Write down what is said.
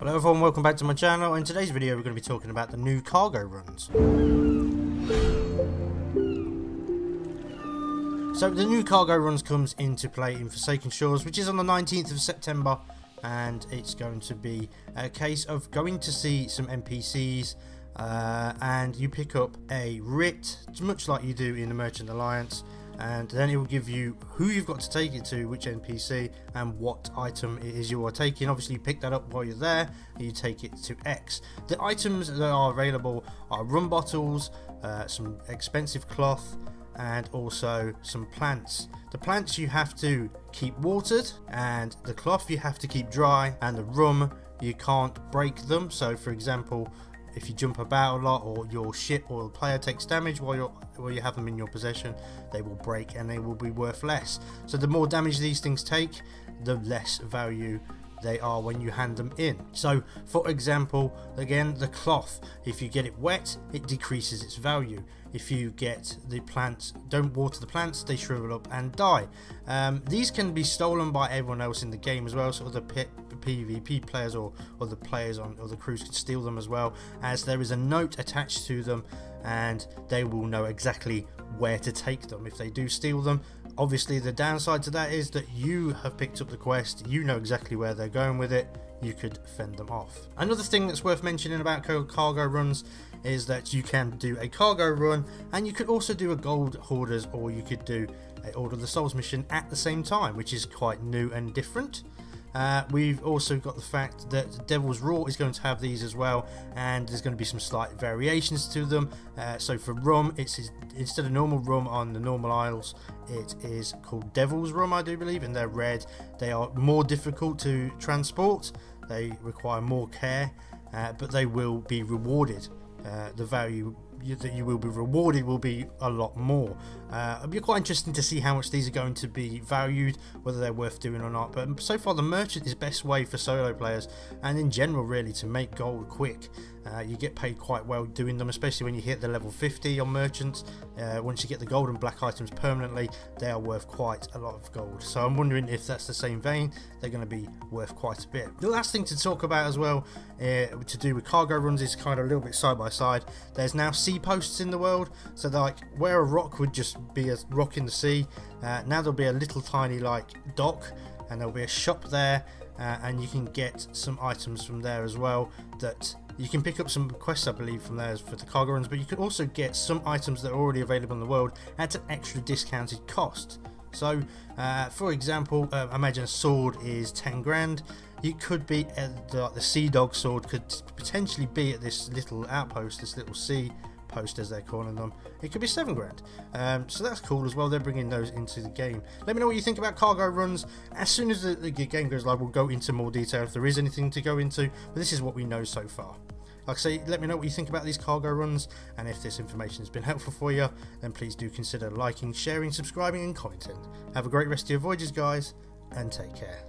Hello everyone, welcome back to my channel. In today's video we're going to be talking about the new cargo runs. So the new cargo runs comes into play in Forsaken Shores, which is on the 19th of September, and it's going to be a case of going to see some NPCs and you pick up a writ, much like you do in the Merchant Alliance, and then it will give you who you've got to take it to, which NPC, and what item it is you are taking. Obviously you pick that up while you're there and you take it to X. The items that are available are rum bottles, some expensive cloth, and also some plants. The plants you have to keep watered, and the cloth you have to keep dry, and the rum you can't break them. So for example, if you jump about a lot, or your ship or the player takes damage while you have them in your possession, they will break and they will be worth less. So the more damage these things take, the less value they are when you hand them in. So for example, again, the cloth, if you get it wet, it decreases its value. If you get the plants, don't water the plants, they shrivel up and die. These can be stolen by everyone else in the game as well, so other PvP players or other players on other crews can steal them as well, as there is a note attached to them and they will know exactly where to take them if they do steal them. Obviously the downside to that is that you have picked up the quest, you know exactly where they're going with it, you could fend them off. Another thing that's worth mentioning about cargo runs is that you can do a cargo run and you could also do a gold hoarders, or you could do a Order of the Souls mission at the same time, which is quite new and different. We've also got the fact that Devil's Raw is going to have these as well, and there's going to be some slight variations to them. So for rum, it's instead of normal rum on the normal isles, it is called Devil's Rum, I do believe, and they're red. They are more difficult to transport, they require more care, but they will be rewarded. The value that you will be rewarded will be a lot more. It'll be quite interesting to see how much these are going to be valued, whether they're worth doing or not. But so far the merchant is best way for solo players, and in general really, to make gold quick. You get paid quite well doing them, especially when you hit the level 50 on merchants. Once you get the gold and black items permanently, they are worth quite a lot of gold. So I'm wondering if that's the same vein, they're going to be worth quite a bit. The last thing to talk about as well, to do with cargo runs, is kind of a little bit side by side. There's now sea posts in the world, so like where a rock would just be a rock in the sea, now there'll be a little tiny like dock, and there'll be a shop there, and you can get some items from there as well. That you can pick up some quests, I believe, from there for the cargo runs, but you can also get some items that are already available in the world at an extra discounted cost. So for example, imagine a sword is 10 grand. You could be at the Sea Dog sword could potentially be at this little outpost, this little sea post as they're calling them. It could be 7 grand. So that's cool as well. They're bringing those into the game. Let me know what you think about cargo runs. As soon as the game goes live, we'll go into more detail if there is anything to go into, but this is what we know so far. Like I say, let me know what you think about these cargo runs, and if this information has been helpful for you, then please do consider liking, sharing, subscribing and commenting. Have a great rest of your voyages, guys, and take care.